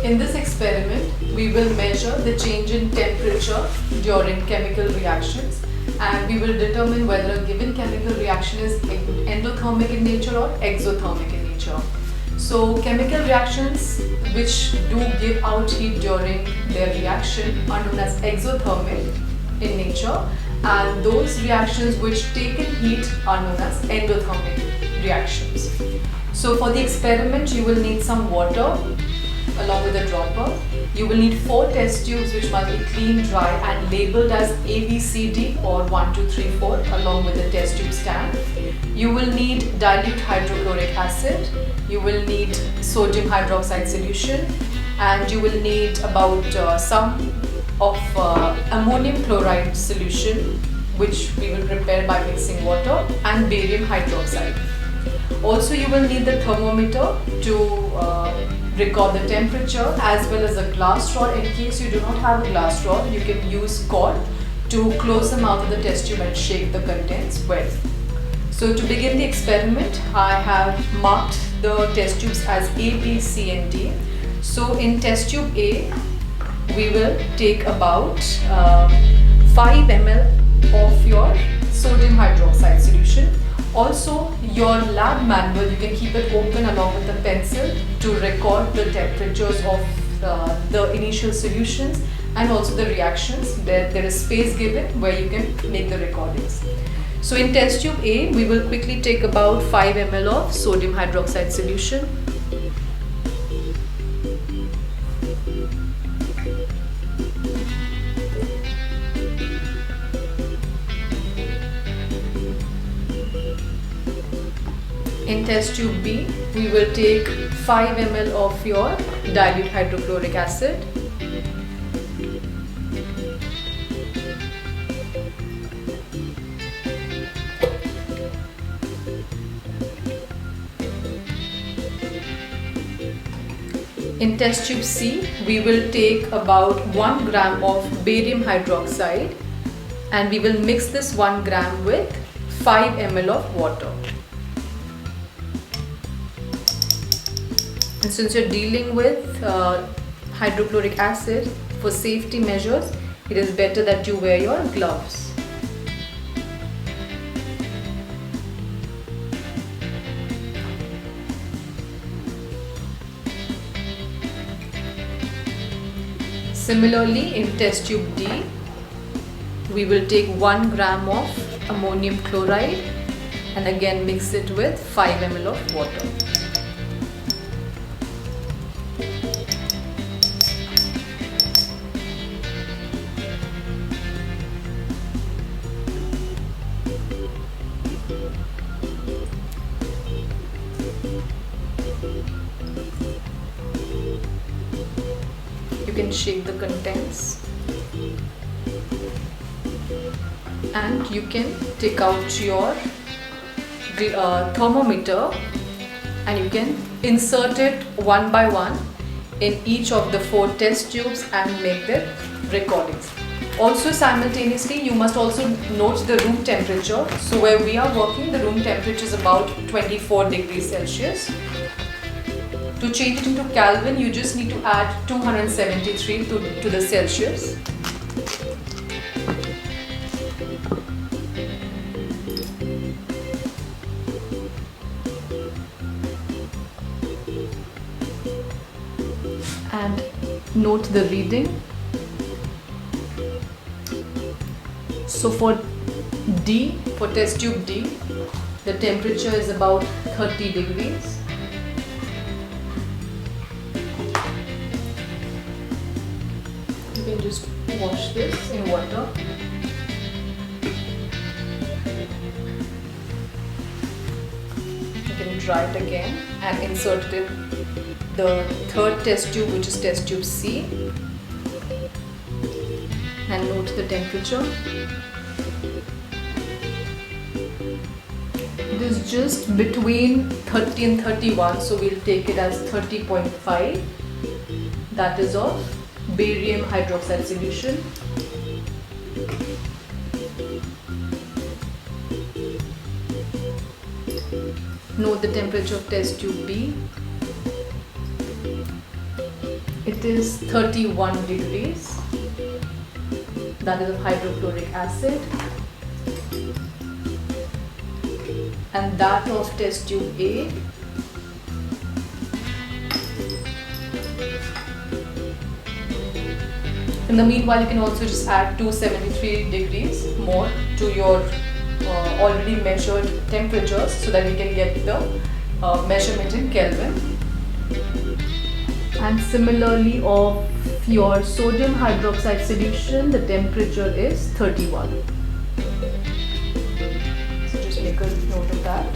In this experiment, we will measure the change in temperature during chemical reactions, and we will determine whether a given chemical reaction is endothermic in nature or exothermic in nature. So chemical reactions which do give out heat during their reaction are known as exothermic in nature, and those reactions which take in heat are known as endothermic reactions. So for the experiment, you will need some water along with a dropper. You will need 4 test tubes which must be clean, dry and labelled as ABCD or 1, 2, 3, 4 along with the test tube stand. You will need dilute hydrochloric acid. You will need sodium hydroxide solution, and you will need about some of ammonium chloride solution which we will prepare by mixing water, and barium hydroxide. Also, you will need the thermometer to record the temperature, as well as a glass straw. In case you do not have a glass straw, you can use cord to close the mouth of the test tube and shake the contents well. So to begin the experiment, I have marked the test tubes as A, B, C and D. So in test tube A, we will take about 5 ml of your sodium hydroxide solution. Also, your lab manual, you can keep it open along with a pencil to record the temperatures of the initial solutions and also the reactions. There is space given where you can make the recordings. So in test tube A, we will quickly take about 5 ml of sodium hydroxide solution. In test tube B, we will take 5 ml of your dilute hydrochloric acid. In test tube C, we will take about 1 gram of barium hydroxide, and we will mix this 1 gram with 5 ml of water. And since you're dealing with hydrochloric acid, for safety measures, it is better that you wear your gloves. Similarly, in test tube D, we will take 1 gram of ammonium chloride and again mix it with 5 ml of water. You can shake the contents and you can take out your thermometer and you can insert it one by one in each of the 4 test tubes and make the recordings. Also, simultaneously, you must also note the room temperature. So where we are working, the room temperature is about 24 degrees Celsius. To change it into Kelvin, you just need to add 273 to the Celsius. And note the reading. So for D, for test tube D, the temperature is about 30 degrees. You can just wash this in water. You can dry it again and insert it in the 3rd test tube, which is test tube C, and note the temperature. It is just between 30 and 31, so we'll take it as 30.5. That is of barium hydroxide solution. Note the temperature of test tube B. it is 31 degrees. That is of hydrochloric acid. And that of test tube A in the meanwhile, you can also just add 273 degrees more to your already measured temperatures so that we can get the measurement in Kelvin. And similarly, of your sodium hydroxide solution, the temperature is 31. So just make a note of that.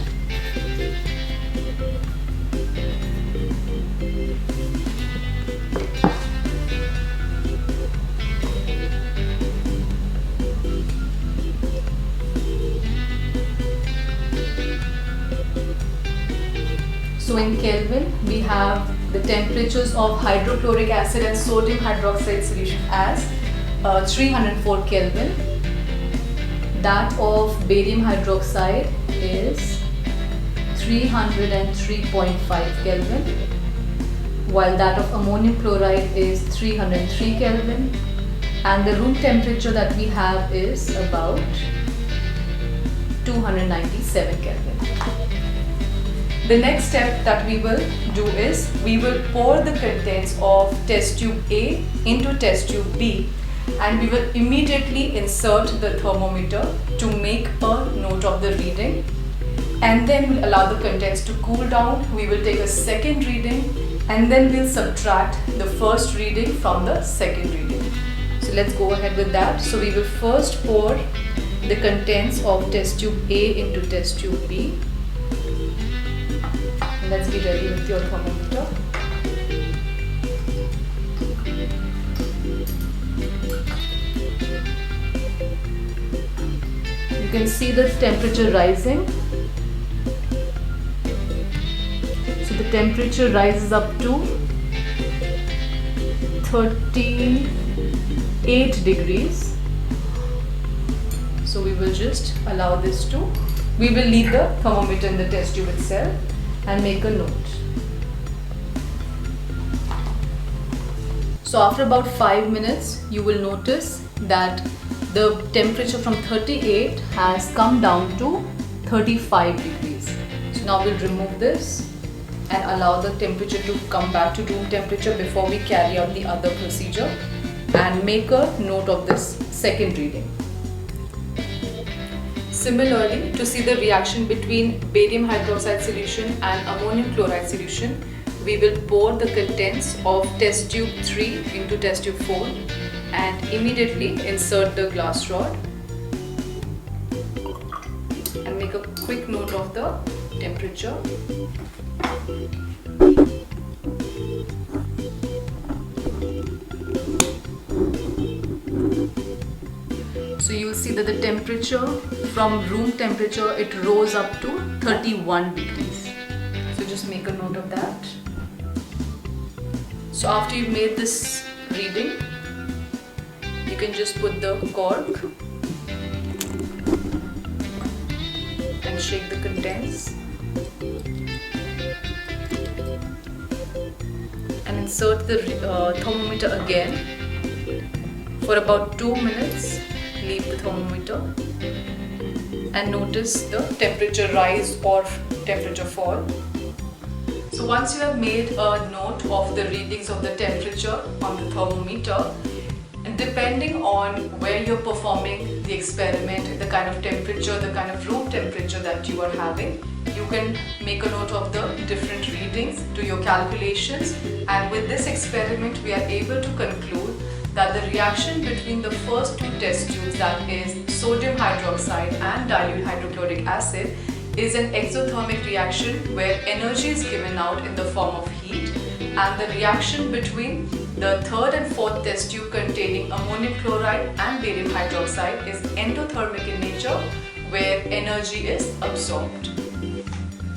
So in Kelvin, we have the temperatures of hydrochloric acid and sodium hydroxide solution as 304 Kelvin. That of barium hydroxide is 303.5 Kelvin, while that of ammonium chloride is 303 Kelvin, and the room temperature that we have is about 297 Kelvin. The next step that we will do is we will pour the contents of test tube A into test tube B, and we will immediately insert the thermometer to make a note of the reading, and then we'll allow the contents to cool down. We will take a second reading, and then we'll subtract the first reading from the second reading. So let's go ahead with that. So we will first pour the contents of test tube A into test tube B. Let's be ready with your thermometer. You can see the temperature rising. So the temperature rises up to 38 degrees. So we will just allow this to, we will leave the thermometer in the test tube itself and make a note. So after about 5 minutes, you will notice that the temperature from 38 has come down to 35 degrees. So now we'll remove this and allow the temperature to come back to room temperature before we carry out the other procedure, and make a note of this second reading. Similarly, to see the reaction between barium hydroxide solution and ammonium chloride solution, we will pour the contents of test tube 3 into test tube 4 and immediately insert the glass rod and make a quick note of the temperature. So you will see that the temperature from room temperature, it rose up to 31 degrees. So just make a note of that. So after you've made this reading, you can just put the cork and shake the contents and insert the thermometer again for about 2 minutes. Leave the thermometer and notice the temperature rise or temperature fall. So once you have made a note of the readings of the temperature on the thermometer, and depending on where you're performing the experiment, the kind of temperature, the kind of room temperature that you are having, you can make a note of the different readings, do your calculations, and with this experiment we are able to conclude that the reaction between the first two test tubes, that is sodium hydroxide and dilute hydrochloric acid, is an exothermic reaction where energy is given out in the form of heat, and the reaction between the third and fourth test tube containing ammonium chloride and barium hydroxide is endothermic in nature, where energy is absorbed.